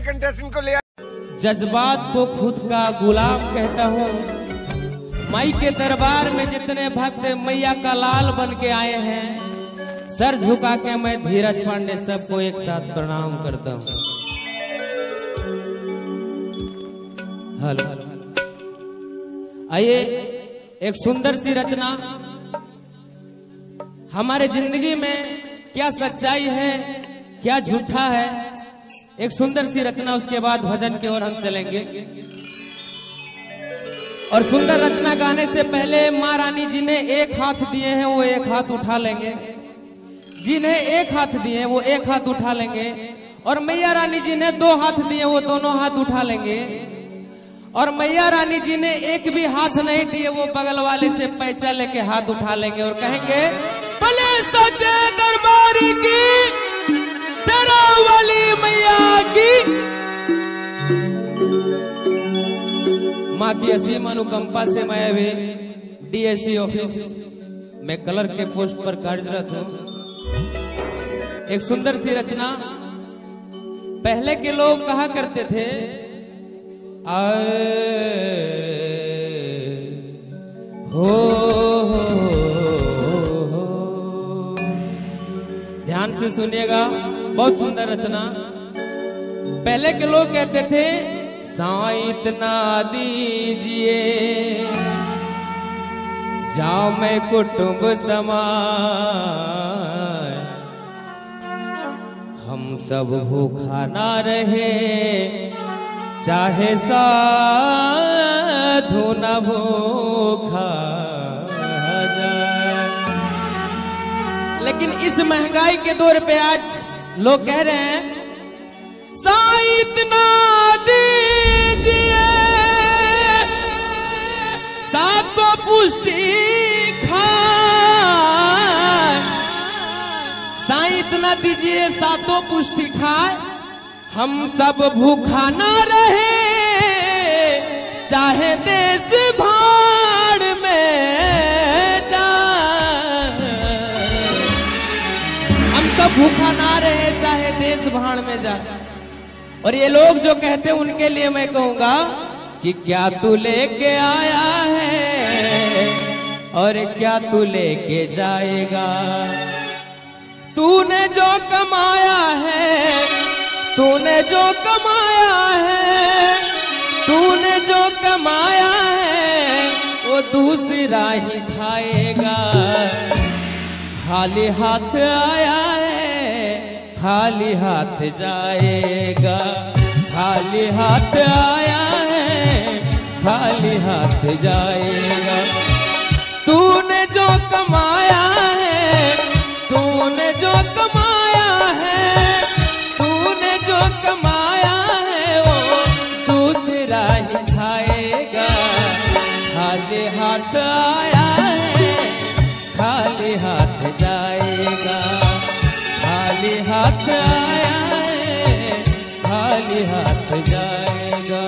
Contestant को ले। जज्बात को खुद का गुलाम कहता हूँ। माई के दरबार में जितने भक्त मैया का लाल बन के आए हैं, सर झुका के मैं धीरज पांडे सबको एक साथ प्रणाम करता हूँ। हेलो, आइए एक सुंदर सी रचना। हमारे जिंदगी में क्या सच्चाई है, क्या झूठा है, एक सुंदर सी रचना। उसके बाद भजन की ओर हम चलेंगे। और सुंदर रचना गाने से पहले माँ रानी जी ने एक हाथ दिए हैं, वो एक हाथ उठा लेंगे। जिन्हें एक हाथ दिए हैं वो एक हाथ उठा लेंगे। और मैया रानी जी ने दो हाथ दिए, वो दोनों हाथ उठा लेंगे। और मैया रानी जी ने एक भी हाथ नहीं दिए, वो बगल वाले से पैसा लेके हाथ उठा लेंगे और कहेंगे भले सच्चे दरबारी की, वाली मैया की। माँ की असीम अनुकंपा से मैं अभी डीएससी ऑफिस में कलर के पोस्ट पर कार्यरत हूँ। एक सुंदर सी रचना। पहले के लोग कहा करते थे हो, ध्यान से सुनिएगा, बहुत सुंदर रचना। पहले के लोग कहते थे साईं इतना दीजिए, जाओ मैं कुटुंब समाए, हम सब भूखा ना रहे, चाहे साधु न भूखा जाए। लेकिन इस महंगाई के दौर पे आज लोग कह रहे हैं साईं इतना दीजिए, सातों पुष्टि खाए। साईं इतना दीजिए, सातों पुष्टि खाए, हम सब भूखा ना रहे, चाहे देश भाड़ में जाए। हम सब भूखा ना रहे, चाहे देश भाड़ में जाए। और ये लोग जो कहते हैं उनके लिए मैं कहूंगा कि क्या तू लेके आया है और क्या तू लेके जाएगा। तूने जो कमाया है, तूने जो कमाया है, तूने जो कमाया है, वो दूसरा ही खाएगा। खाली हाथ आया है, खाली हाथ जाएगा। खाली हाथ आया है, खाली हाथ जाएगा। तूने जो कमाया है, तूने जो कमाया है, तूने जो कमाया है, वो दूसरा ही खाएगा। खाली हाथ आया है, खाली हाथ जाएगा। खाली हाथ आया है, खाली हाथ जाएगा।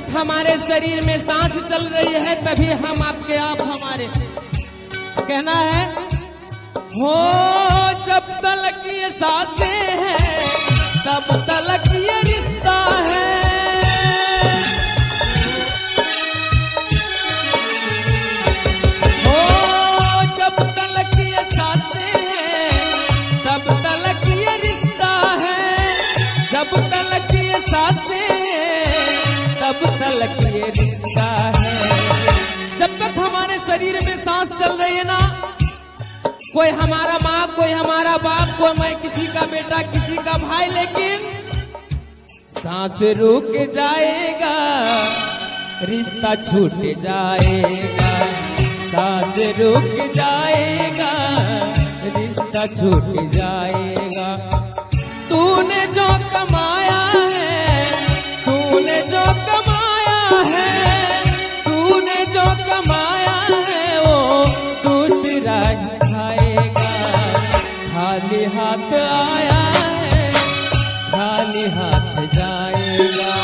हमारे शरीर में सांस चल रही है तभी हम आपके आप हमारे। कहना है हो जब तलक ये सांसें हैं तब तलक ये रिश्ता है। हो जब तलक ये सांसें हैं तब तलक ये रिश्ता है। जब तलक ये सांसें तब तलक ये रिश्ता है। जब तक हमारे शरीर में सांस चल रही है ना, कोई हमारा माँ, कोई हमारा बाप, कोई मैं किसी का बेटा, किसी का भाई, लेकिन सांस रुक जाएगा, रिश्ता छूट जाएगा। सांस रुक जाएगा, रिश्ता छूट जाएगा। तूने जो कमाया है, तूने जो कमाया है, आया है खाली हाथ जाएगा।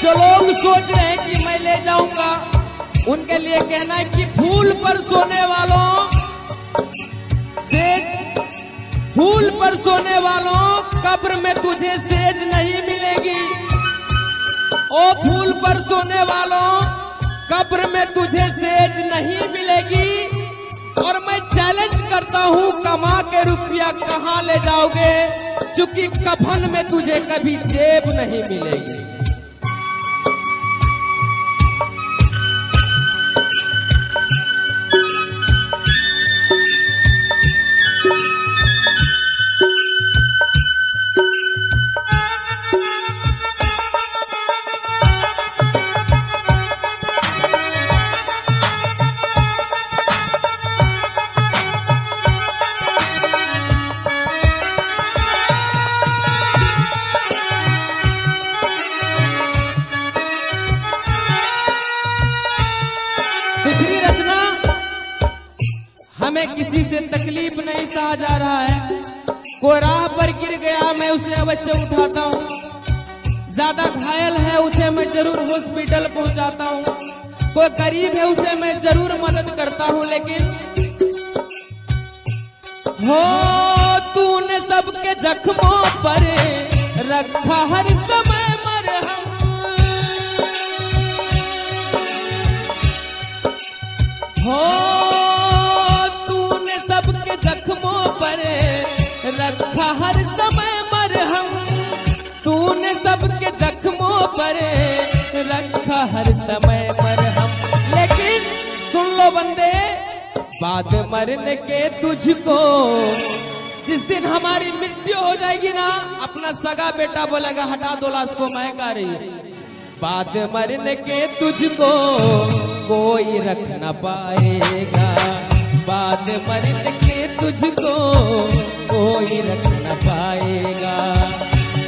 जो लोग सोच रहे हैं कि मैं ले जाऊंगा, उनके लिए कहना है कि फूल पर सोने वालों, सेज फूल पर सोने वालों, कब्र में तुझे सेज नहीं मिलेगी। ओ फूल पर सोने वालों, कब्र में तुझे सेज नहीं मिलेगी। और मैं चैलेंज करता हूँ, कमा के रुपया कहाँ ले जाओगे, क्योंकि कफन में तुझे कभी जेब नहीं मिलेगी। दूसरी रचना, हमें किसी से तकलीफ नहीं सहा जा रहा है, कोई राह पर गिर गया मैं उसे अवश्य उठाता हूँ, ज्यादा घायल है उसे मैं जरूर हॉस्पिटल पहुंचाता हूँ, कोई गरीब है उसे मैं जरूर मदद करता हूँ, लेकिन हो तूने सबके जख्मों पर रखा हर समय मरहम। हो तूने सबके जख्मों पर रखा हर समय मरहम, तूने सबके जख्मों पर रखा हर समय मरहम। लेकिन सुन लो बंदे, बाद मरने के तुझको, जिस दिन हमारी मृत्यु हो जाएगी ना, अपना सगा बेटा बोलेगा हटा दो लाश को, मैं गा रही हूँ। बाद मरने के तुझको कोई रख न पाएगा, बाद मरने के तुझको कोई रख न पाएगा।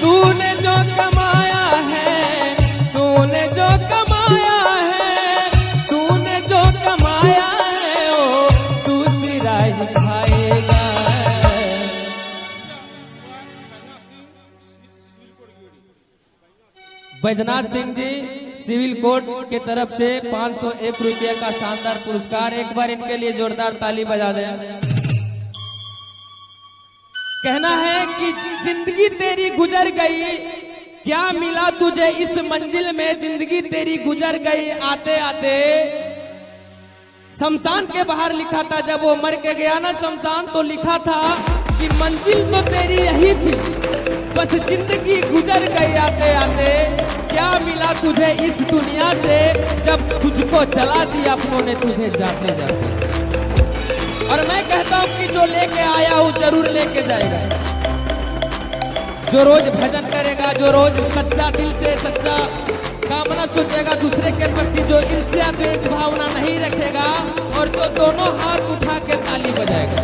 तूने जो कमाया है, तूने जो कमाया है, तूने जो कमाया है, ओ दूसरा ही खाएगा। बैजनाथ सिंह जी सिविल कोर्ट के तरफ से 501 रुपये का शानदार पुरस्कार, एक बार इनके लिए जोरदार ताली बजा दें। कहना है कि जिंदगी तेरी गुजर गई, क्या मिला तुझे इस मंजिल में, जिंदगी तेरी गुजर गई आते आते। शमशान के बाहर लिखा था, जब वो मर के गया ना शमशान, तो लिखा था कि मंजिल तो तेरी यही थी, बस जिंदगी गुजर गई आते आते। क्या मिला तुझे इस दुनिया से, जब तुझको जला दिया अपनों ने तुझे जाते जाते। और मैं कहता हूँ कि जो लेके आया वो जरूर लेके जाएगा। जो रोज भजन करेगा, जो रोज सच्चा दिल से सच्चा कामना सोचेगा दूसरे के प्रति, जो ईर्ष्या द्वेष भावना नहीं रखेगा, और जो दोनों हाथ उठा के ताली बजाएगा,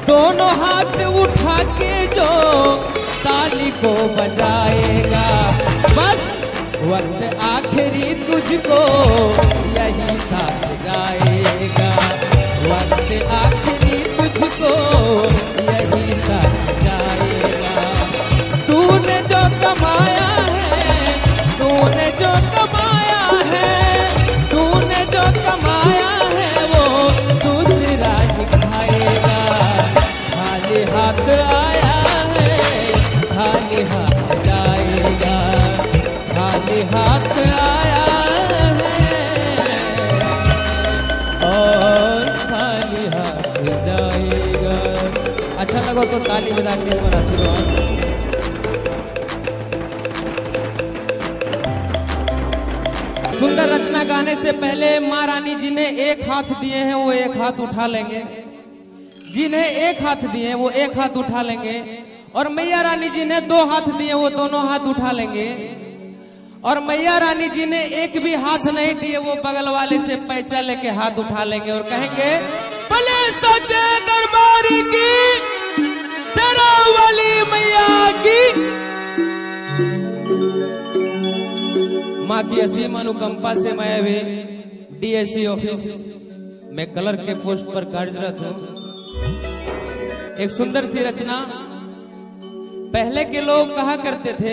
दोनों हाथ उठा के जो ताली को बजाएगा, बस वक्त आखिरी तुझको यही साथ जाएगा, वक्त आखिरी तुझको यही साथ जाएगा। तूने जो कमाया है, तूने जो कमाया है, तूने जो कमाया है, वो दूसरा ही खाएगा। खाली हाथ आया है, खाली हाथ जाएगा, खाली हाथ आया है और खाली हाथ जाएगा। अच्छा लगा तो ताली बजा के इस पर आशीर्वाद। सुंदर रचना गाने से पहले माँ रानी जी ने एक हाथ दिए हैं, वो एक हाथ उठा लेंगे। जिन्हें एक हाथ दिए वो एक हाथ उठा लेंगे, और मैया रानी जी ने 2 हाथ दिए, वो दोनों हाथ उठा लेंगे। और मैया रानी जी ने एक भी हाथ नहीं दिए, वो बगल वाले से पैसा लेके हाथ उठा लेंगे और कहेंगे भले सच्चे दरबारी की, शेरावाली मैया की। माँ की असीम अनुकंपा से मैं अभी डीएससी ऑफिस में कलर के पोस्ट पर कार्यरत हूँ। एक सुंदर सी रचना। पहले के लोग कहा करते थे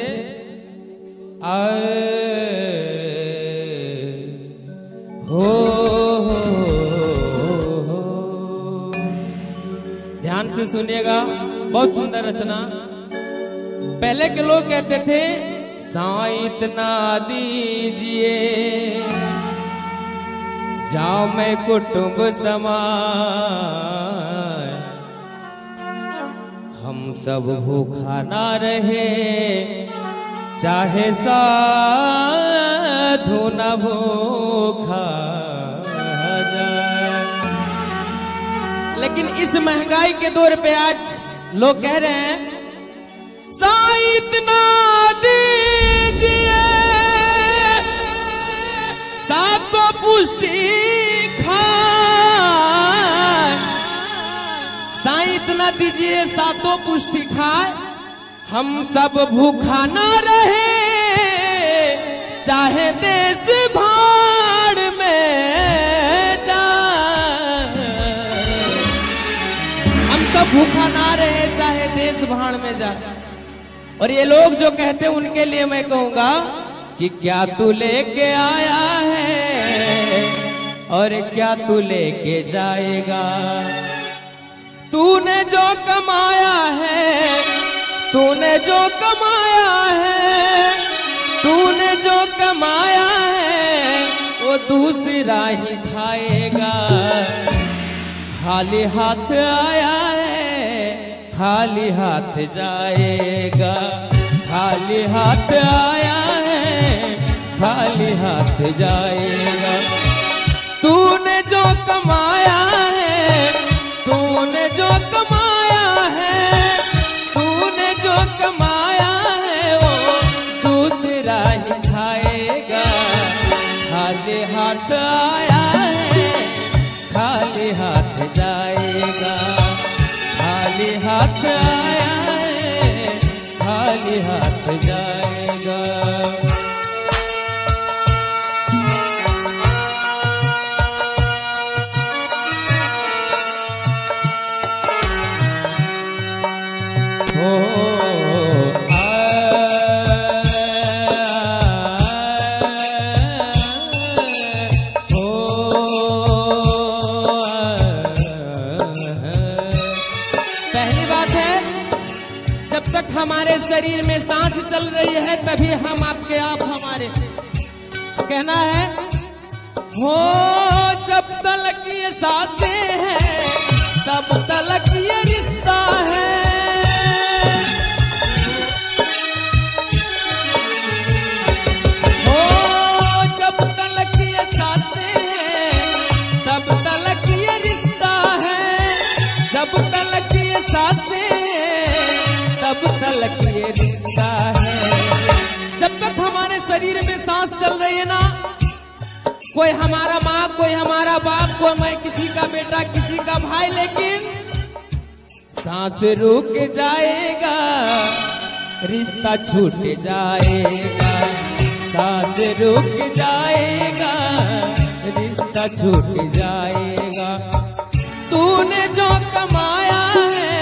हो, ध्यान से सुनिएगा, बहुत सुंदर रचना। पहले के लोग कहते थे साईं इतना दीजिए जाओ मैं कुटुंब समाए, हम सब भूखा ना रहे चाहे साधु न भूखा जाए। लेकिन इस महंगाई के दौर पे आज लोग कह रहे हैं साईं इतना दीजिए सातों पुष्टि खाए, साईं इतना दीजिए सातों पुष्टि खाए, हम सब भूखा ना रहे चाहे देश भाड़ में जाए, हम सब भूखा ना रहे चाहे देश भाड़ में जाए। और ये लोग जो कहते हैं उनके लिए मैं कहूंगा कि क्या तू लेके आया है और क्या तू लेके जाएगा, तूने जो कमाया है, तूने जो कमाया है, तूने जो कमाया है वो दूसरा ही खाएगा। खाली हाथ आया है खाली हाथ जाएगा, खाली हाथ आया है खाली हाथ जाएगा। तूने जो कमाया है, तूने जो कमाया है, तूने जो कमाया है वो दूसरा ही खाएगा। खाली हाथ आया है खाली हाथ जाएगा, खाली हाथ आया है खाली हाथ जाएगा। हमारे शरीर में सांस चल रही है तभी हम आपके आप हमारे कहना है हो, जब तलक ये सांसें हैं तब तलक ये रिश्ता है। हो, जब तलक ये सांसें हैं तब तलक ये रिश्ता है, जब तलक ये सांसें तब तलक ये रिश्ता है। जब तक हमारे शरीर में सांस चल रही है ना, कोई हमारा माँ, कोई हमारा बाप, कोई मैं किसी का बेटा, किसी का भाई, लेकिन सांस रुक जाएगा रिश्ता छूट जाएगा, सांस रुक जाएगा रिश्ता छूट जाएगा। तूने जो कमाया है,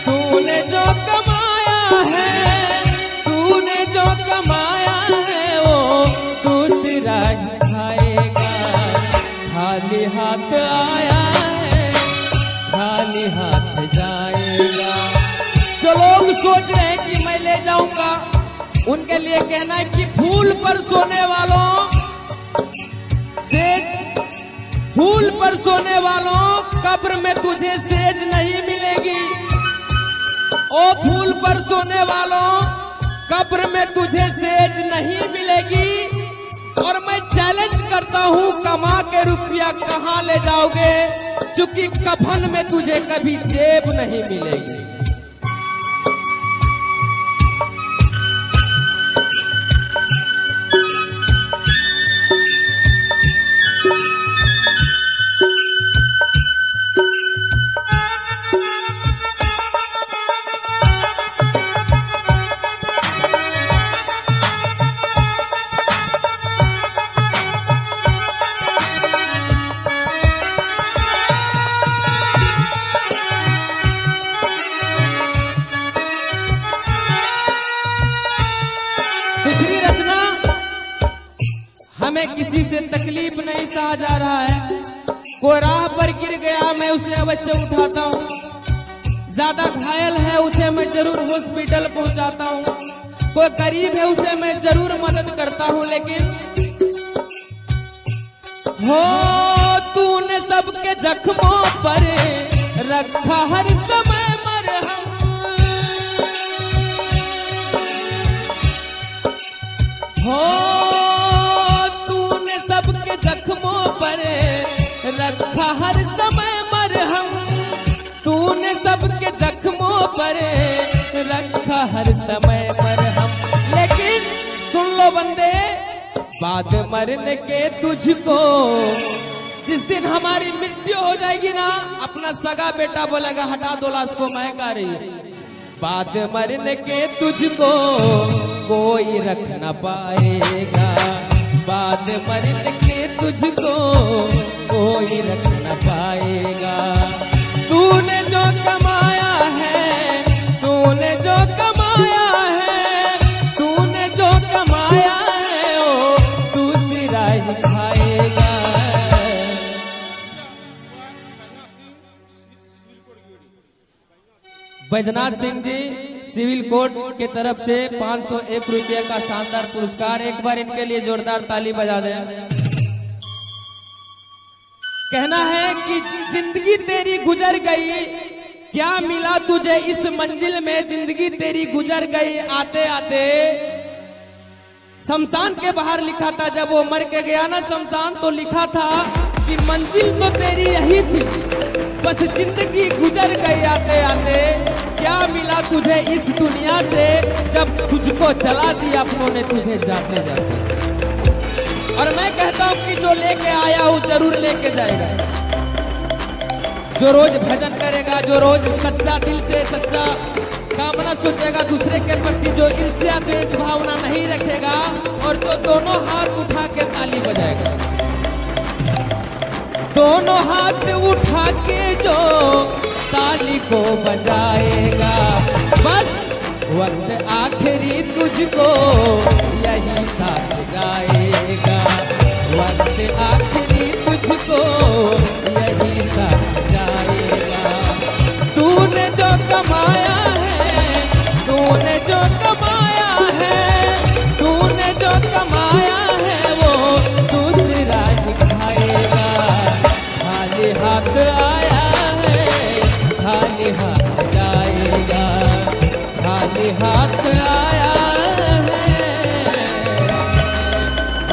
तूने जो कमाया है, तूने जो कमाया है वो दूसरा ही खाएगा। खाली हाथ आया है खाली हाथ जाएगा। जो लोग सोच रहे हैं कि मैं ले जाऊंगा, उनके लिए कहना है कि फूल पर सोने वालों, सेज फूल पर सोने वालों कब्र में तुझे सेज नहीं मिलेगी। ओ फूल पर सोने वालों कब्र में तुझे सेज नहीं मिलेगी। और मैं चैलेंज करता हूँ कमा के रुपया कहाँ ले जाओगे, क्योंकि कफन में तुझे कभी जेब नहीं मिलेगी। किसी से तकलीफ नहीं सहा जा रहा है, कोई राह पर गिर गया मैं उसे अवश्य उठाता हूँ, ज्यादा घायल है उसे मैं जरूर हॉस्पिटल पहुंचाता हूँ, कोई गरीब है उसे मैं जरूर मदद करता हूँ, लेकिन हो तूने सबके जख्मों पर रखा हर समय मरहम, हो तूने सबके जख्मों पर रखा हर समय मरहम, तूने सबके जख्मों पर रखा हर समय मरहम। लेकिन सुन लो बंदे, बाद मरने के तुझको, जिस दिन हमारी मृत्यु हो जाएगी ना, अपना सगा बेटा बोलेगा हटा दो लाश को, मैं गा रही है। बाद मरने के तुझको कोई रख न पाएगा, बाद मरने के तुझको कोई रख न पाएगा। तूने जो कमाया है, तूने जो कमाया है, तूने जो कमाया है ओ दूसरा ही खाएगा। बैजनाथ सिंह जी सिविल कोर्ट के तरफ से 501 रुपये का शानदार पुरस्कार, एक बार इनके लिए जोरदार ताली बजा दें। कहना है कि जिंदगी तेरी गुजर गई, क्या मिला तुझे इस मंजिल में, जिंदगी तेरी गुजर गई आते आते। शमशान के बाहर लिखा था, जब वो मर के गया ना शमशान, तो लिखा था कि मंजिल तो तेरी यही थी, बस जिंदगी गुजर गई आते आते। क्या मिला तुझे इस दुनिया से, जब तुझको जला दिया अपनों ने तुझे जाते जाते। और मैं कहता हूँ कि जो लेके आया हूँ जरूर लेके जाएगा, जो रोज भजन करेगा, जो रोज सच्चा दिल से सच्चा कामना सोचेगा दूसरे के प्रति, जो ईर्ष्या द्वेष भावना नहीं रखेगा, और जो दोनों हाथ उठा के ताली बजाएगा, दोनों हाथ उठा के जो ताली को बजाएगा। बस वक्त आखिरी तुझको यही साथ जाएगा, वक्त आखिरी तुझको यही साथ जाएगा। तूने जो कमाया है, तूने जो कमाया है, तूने जो कमाया है वो दूसरा ही खाएगा। खाली हाथ आया है, खाली हाथ जाएगा, खाली हाथ आया है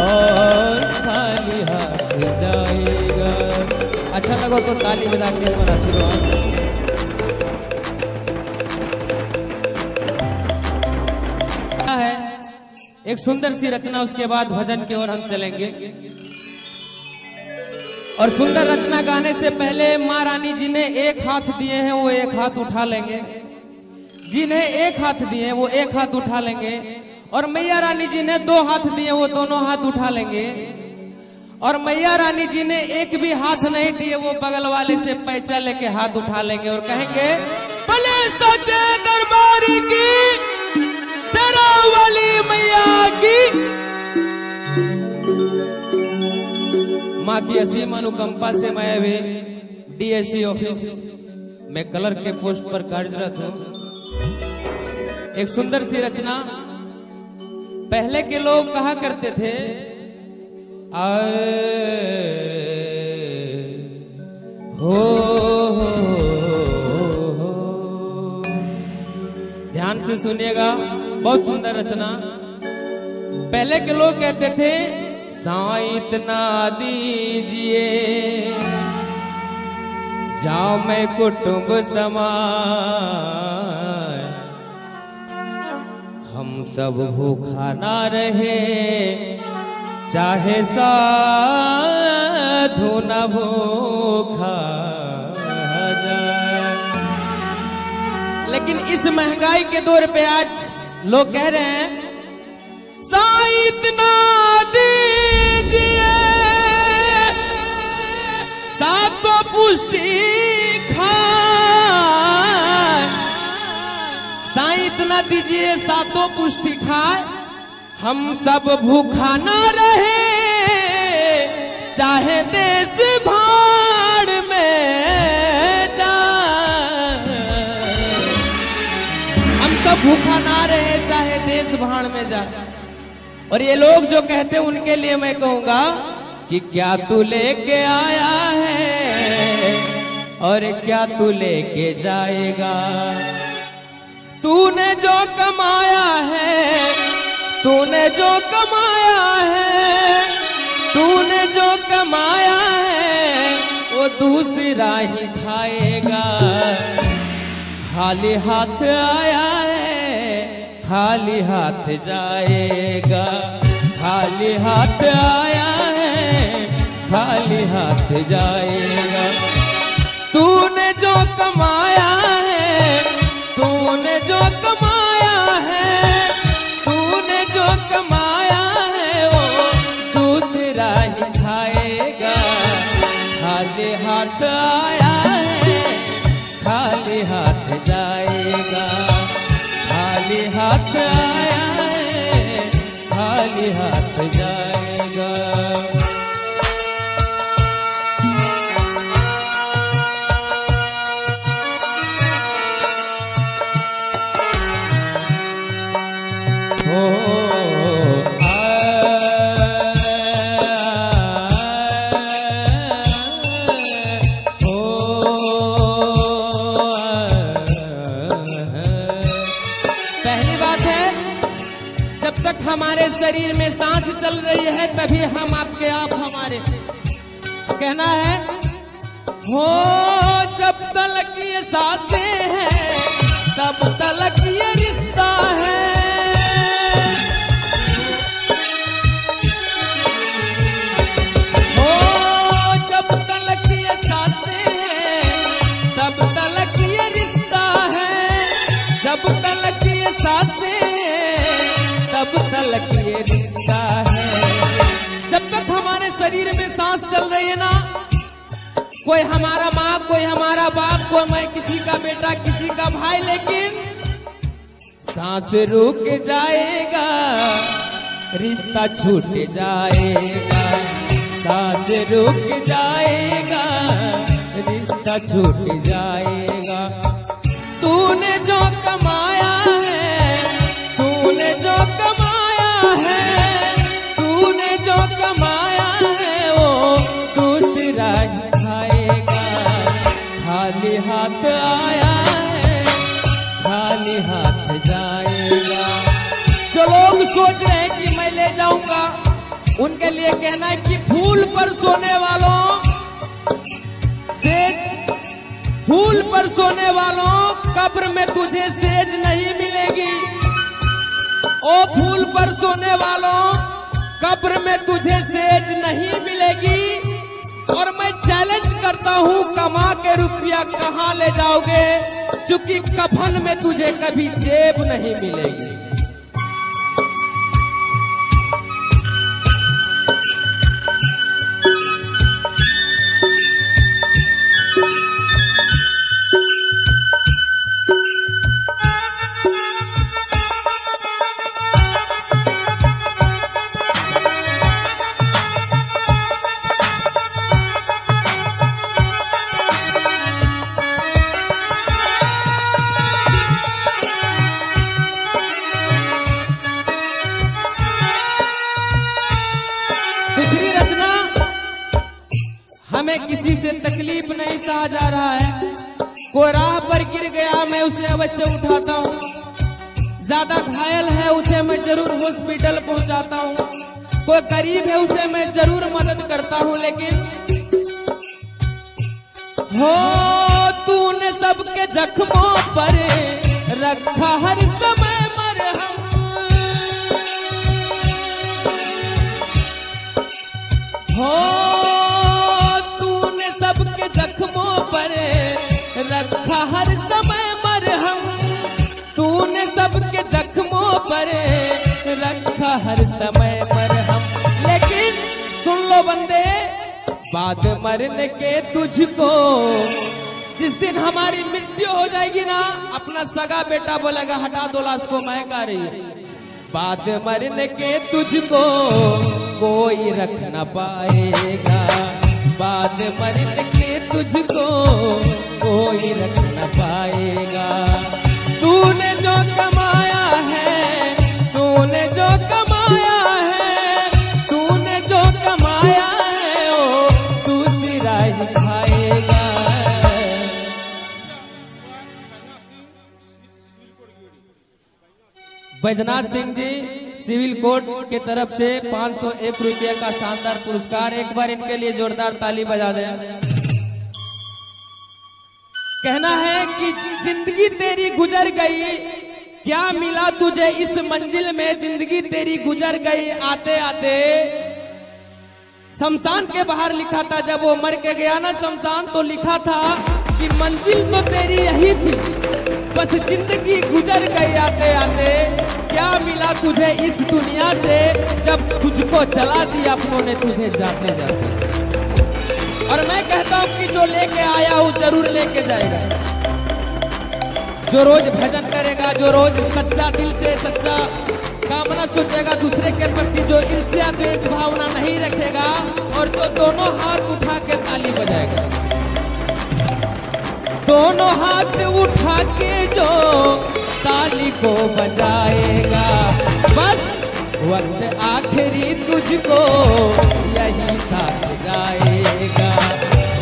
और खाली हाथ जाएगा। अच्छा लगा तो ताली बजा के हमारा आशीर्वाद। है एक सुंदर सी रचना, उसके बाद भजन की ओर हम चलेंगे। और सुंदर रचना गाने से पहले माँ रानी जी ने एक हाथ दिए हैं, वो एक हाथ उठा लेंगे। जिन्हें एक हाथ दिए हैं वो एक हाथ उठा लेंगे, और मैया रानी जी ने 2 हाथ दिए, वो दोनों हाथ उठा लेंगे। और मैया रानी जी ने एक भी हाथ नहीं दिए, वो बगल वाले से पैसा लेके हाथ उठा लेंगे और कहेंगे भले सच्चे दरबारी की, शेरावाली मैया की। माँ की असीम अनुकंपा से मैं अभी डीएससी ऑफिस में कलर के पोस्ट पर कार्यरत हूँ। एक सुंदर सी रचना। पहले के लोग कहा करते थे ध्यान से सुनिएगा, बहुत सुंदर रचना। पहले के लोग कहते थे साईं इतना दीजिए, जाओ मैं कुटुंब समाए, हम सब भूखा ना रहे, चाहे साधु न भूखा जाए। लेकिन इस महंगाई के दौर पे आज लोग कह रहे हैं साईं इतना दीजिए, सातों पुष्टि खाए। साईं इतना दीजिए, सातों पुष्टि खाए, हम सब भूखा ना रहे, चाहे देश भाड़ में जाए, हम सब भूखा ना रहे चाहे देश भाड़ में जाए। और ये लोग जो कहते हैं उनके लिए मैं कहूंगा कि क्या तू लेके आया है और क्या तू लेके जाएगा। तूने जो कमाया है, तूने जो कमाया है, तूने जो कमाया है वो दूसरा ही खाएगा। खाली हाथ आया है, खाली हाथ जाएगा। खाली हाथ आया है, खाली हाथ जाएगा। तूने जो कमाया है, तूने जो कमाया है, तूने जो कमाया है वो दूसरा ही खाएगा। खाली हाथ आया है, खाली हाथ जाएगा। खाली हाथ आया है, खाली हाथ जाएगा। हमारे शरीर में सांस चल रही है तभी हम आपके आप हमारे। कहना है हो जब तक ये सांसें हैं तब तक ये रिश्ता है। हो जब तक ये सांसें हैं तब तक ये रिश्ता है। जब तक ये सांसें तब तक ये रिश्ता है। जब तक हमारे शरीर में सांस चल रही है ना, कोई हमारा माँ, कोई हमारा बाप, कोई मैं किसी का बेटा, किसी का भाई, लेकिन सांस रुक जाएगा, रिश्ता छूट जाएगा। सांस रुक जाएगा, रिश्ता छूट जाएगा। तूने जो कमाया है, तूने जो कमाया है, तूने जो कमाया है वो दूसरा ही खाएगा। खाली हाथ आया है, खाली हाथ जाएगा। जो लोग सोच रहे हैं कि मैं ले जाऊंगा, उनके लिए कहना है कि फूल पर सोने वालों सेज, फूल पर सोने वालों कब्र में तुझे सेज नहीं मिलेगी। ओ फूल पर सोने वालों कब्र में तुझे सेज नहीं मिलेगी। और मैं चैलेंज करता हूँ, कमा के रुपया कहाँ ले जाओगे, क्योंकि कफन में तुझे कभी जेब नहीं मिलेगी। हमें किसी से तकलीफ नहीं सहा जा रहा है। कोई राह पर गिर गया, मैं उसे अवश्य उठाता हूँ। ज्यादा घायल है, उसे मैं जरूर हॉस्पिटल पहुंचाता हूँ। कोई गरीब है, उसे मैं जरूर मदद करता हूँ। लेकिन हो तूने सबके जख्मों पर रखा हर समय मरहम। हो सबके जख्मों पर रखा हर समय मरहम। तूने सबके जख्मों पर रखा हर समय मरहम। लेकिन सुन लो बंदे, बाद मरने के तुझको, जिस दिन हमारी मृत्यु हो जाएगी ना, अपना सगा बेटा बोलेगा हटा दो लाश को, मैं गा रही। बाद मरने के तुझको कोई रख न पाएगा, बाद मरने के तुझको कोई रख न पाएगा। तूने जो कमाया है, तूने जो कमाया है, तूने जो कमाया है वो दूसरा ही खाएगा। बैजनाथ सिंह जी सिविल कोर्ट के तरफ से 501 रुपये का शानदार पुरस्कार। एक बार इनके लिए जोरदार ताली बजा दें। कहना है कि जिंदगी तेरी गुजर गई, क्या मिला तुझे इस मंजिल में, जिंदगी तेरी गुजर गई आते आते। शमशान के बाहर लिखा था, जब वो मर के गया ना शमशान, तो लिखा था कि मंजिल तो तेरी यही थी, बस जिंदगी गुजर गई आते आते। क्या मिला तुझे इस दुनिया से, जब तुझको जला दिया अपनों ने तुझे जाते जाते। और मैं कहता हूं कि जो लेके आया वो जरूर लेके जाएगा। जो रोज भजन करेगा, जो रोज सच्चा दिल से सच्चा कामना सोचेगा दूसरे के प्रति, जो ईर्ष्या द्वेष भावना नहीं रखेगा, और जो दोनों हाथ उठा के ताली बजाएगा, दोनों हाथ उठा के जो ताली को बजाएगा, बस वक्त आखिरी तुझको यही साथ जाएगा।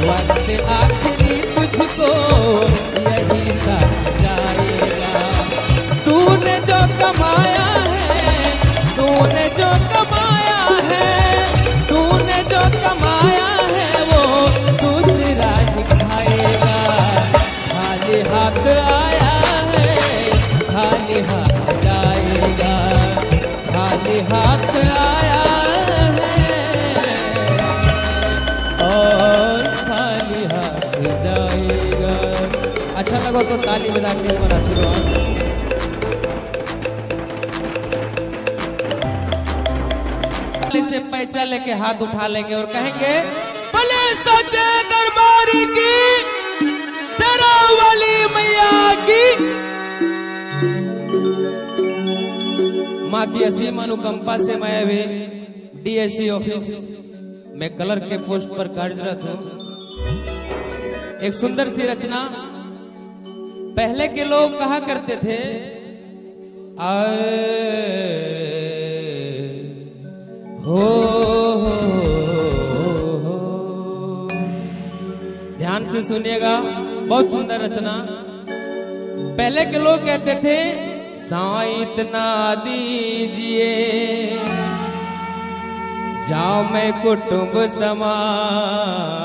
वक्त आखिरी तुझको यही साथ जाएगा। तूने जो कमाया है, तूने जो कमाया है, तूने जो कमाया है वो दूसरा ही खाएगा। खाली हाथ आया है, खाली हाथ जाएगा। खाली हाथ आया है और खाली हाथ जाएगा। अच्छा लगा तो ताली बजा के आशीर्वाद। से पैसा लेके हाथ उठा लेंगे और कहेंगे भले सच्चे दरबार की, शेरावाली मैया की। माँ की असीम अनुकंपा से मैं अभी डीएससी ऑफिस में कलर के पोस्ट पर कार्यरत हूँ। एक सुंदर सी रचना। पहले के लोग कहा करते थे हो। ध्यान से सुनिएगा, बहुत सुंदर रचना। पहले के लोग कहते थे साईं इतना दीजिए, जाओ मैं कुटुंब समाए,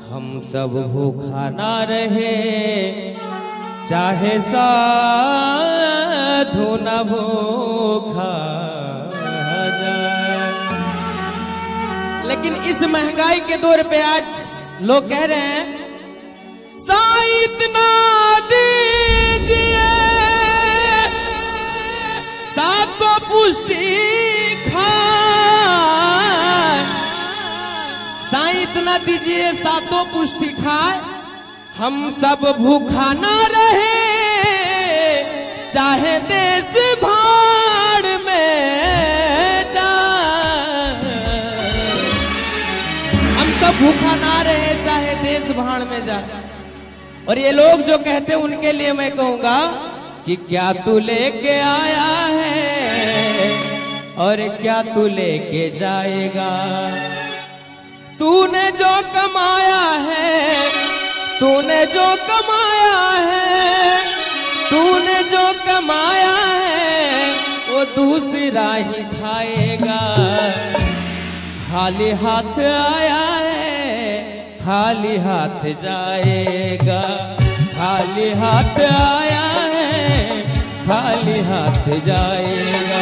हम सब भूखा ना रहे, चाहे साधु न भूखा जाए। लेकिन इस महंगाई के दौर पे आज लोग कह रहे हैं साईं इतना दीजिए, सातों पुष्टि खाए। साईं इतना दीजिए, सातों पुष्टि खाए, हम सब भूखा ना रहे, चाहे देश भाड़ में जाए। हम सब भूखा ना रहे, चाहे देश भाड़ में जाए। और ये लोग जो कहते हैं उनके लिए मैं कहूंगा कि क्या तू लेके आया है और क्या तू लेके जाएगा। तूने जो कमाया है, तूने जो कमाया है, तूने जो कमाया है वो दूसरा ही खाएगा। खाली हाथ आया है, खाली हाथ जाएगा। खाली हाथ आया है, खाली हाथ जाएगा।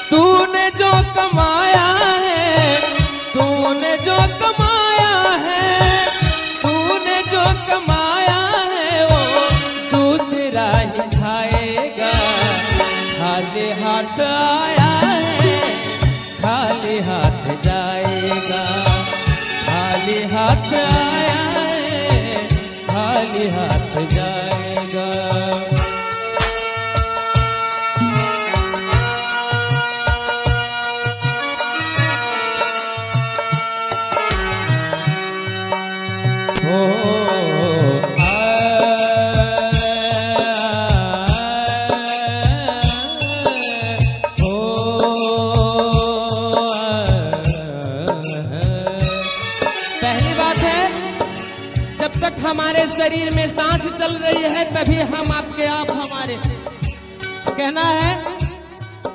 तूने जो कमाया है, तूने जो कमाया है, तूने जो कमाया है वो दूसरा ही खाएगा। खाली हाथ आया है, खाली हाथ जाएगा। खाली हाथ आया है, खाली हाथ जाएगा। हैं तभी हम आपके आप हमारे। कहना है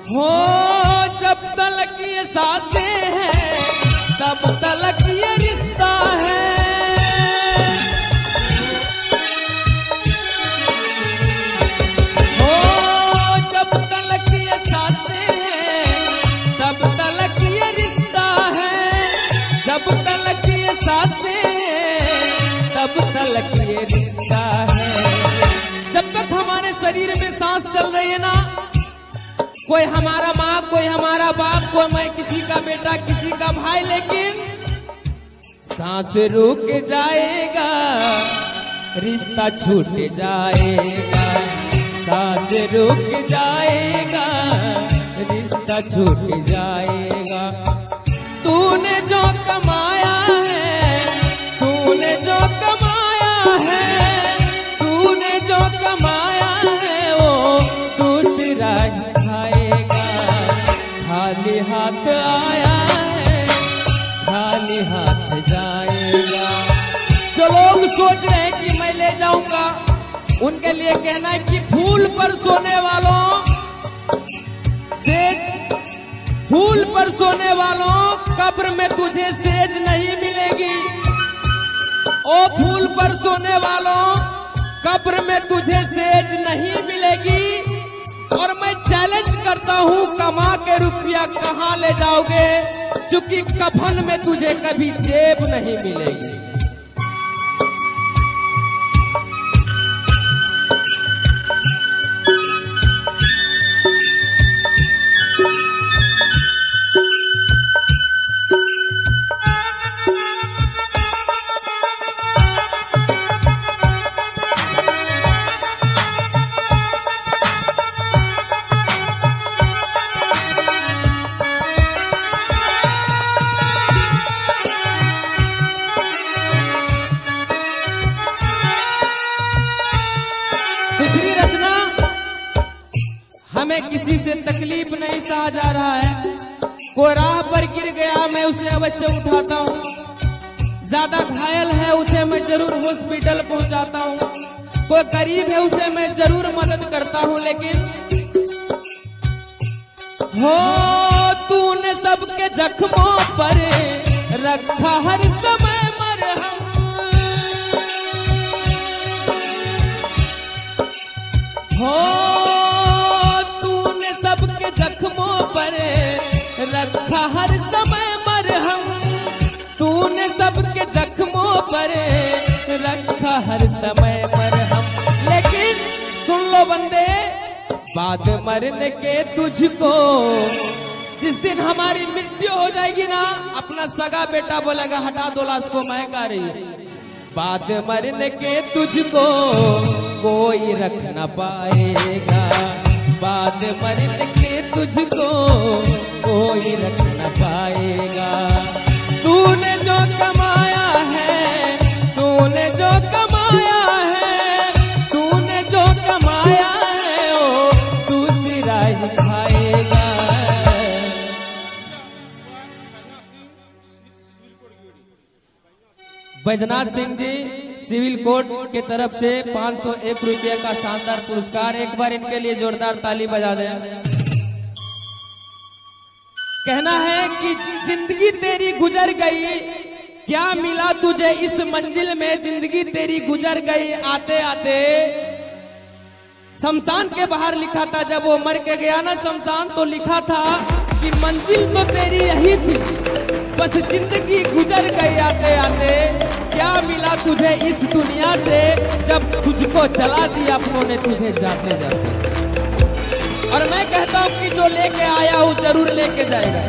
हो जब तलक ये सांसें हैं तब तलक ये रिश्ता है। हो जब तलक ये सांसें हैं तब तलक ये रिश्ता है। जब तलक ये सांसें हैं तब तलक ये रिश्ता है। जब तक हमारे शरीर में सांस चल रही है ना, कोई हमारा माँ, कोई हमारा बाप, कोई मैं किसी का बेटा, किसी का भाई, लेकिन सांस रुक जाएगा रिश्ता छूट जाएगा। सांस रुक जाएगा रिश्ता छूट जाएगा। तूने जो कमाया है, तूने जो कमाया है, तूने जो कमाया है वो दूसरा ही खाएगा। खाली हाथ आया है खाली हाथ जाएगा। जो लोग सोच रहे हैं कि मैं ले जाऊंगा, उनके लिए कहना है कि फूल पर सोने वालों सेज, फूल पर सोने वालों कब्र में तुझे सेज नहीं मिलेगी। ओ फूल पर सोने वालों कब्र में तुझे सेज नहीं मिलेगी। और मैं चैलेंज करता हूँ, कमा के रुपया कहाँ ले जाओगे, क्योंकि कफन में तुझे कभी जेब नहीं मिलेगी। हमें किसी से तकलीफ नहीं सहा जा रहा है। कोई राह पर गिर गया, मैं उसे अवश्य उठाता हूँ। ज्यादा घायल है, उसे मैं जरूर हॉस्पिटल पहुंचाता हूँ। कोई गरीब है, उसे मैं जरूर मदद करता हूँ। लेकिन हो तूने सबके जख्मों पर रखा हर समय मरहम। हो सबके जख्मों पर रखा हर समय मरहम। तूने सबके जख्मों पर रखा हर समय मरहम। लेकिन सुन लो बंदे, बाद मरने के तुझको, जिस दिन हमारी मृत्यु हो जाएगी ना, अपना सगा बेटा बोलेगा हटा दो लाश को, मैं गा रही हूँ। बाद मरने के तुझको कोई रख न पाएगा। बाद मरने के तुझको कोई रख न पाएगा। तूने जो कमाया है, तूने जो कमाया है, तूने जो कमाया है वो दूसरा ही खाएगा। बैजनाथ सिंह जी सिविल कोर्ट के तरफ से 501 रुपये का शानदार पुरस्कार। एक बार इनके लिए जोरदार ताली बजा दें। कहना है कि जिंदगी तेरी गुजर गई, क्या मिला तुझे इस मंजिल में। जिंदगी तेरी गुजर गई आते आते। शमशान के बाहर लिखा था, जब वो मर के गया ना शमशान, तो लिखा था कि मंजिल तो तेरी यही थी, बस जिंदगी गुजर गई आते आते। क्या मिला तुझे इस दुनिया से, जब तुझको जला दिया अपनों ने तुझे जाते जाते। और मैं कहता हूँ कि जो लेके आया वो जरूर लेके जाएगा।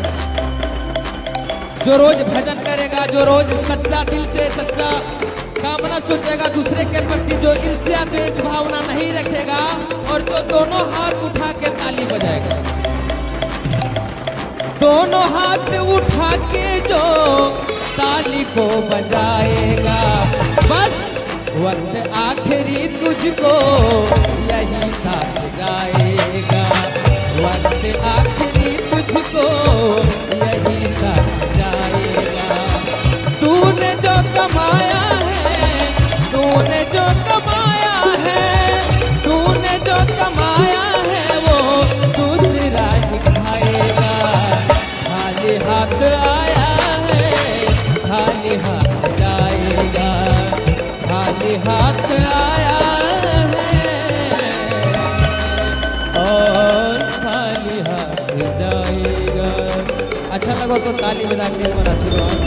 जो रोज भजन करेगा, जो रोज सच्चा दिल से सच्चा कामना सोचेगा दूसरे के प्रति, जो ईर्ष्या द्वेष भावना नहीं रखेगा, और जो दोनों हाथ उठा के ताली बजाएगा, दोनों हाथ उठा के जो ताली को बजाएगा, बस वक्त आखिरी तुझको यही साथ जाएगा। वक्त आखिरी तुझको यही साथ जाएगा। तूने जो कमाया है, तूने जो कमाया है, अच्छा लगा तो ताली बजा के एक बार आशीर्वाद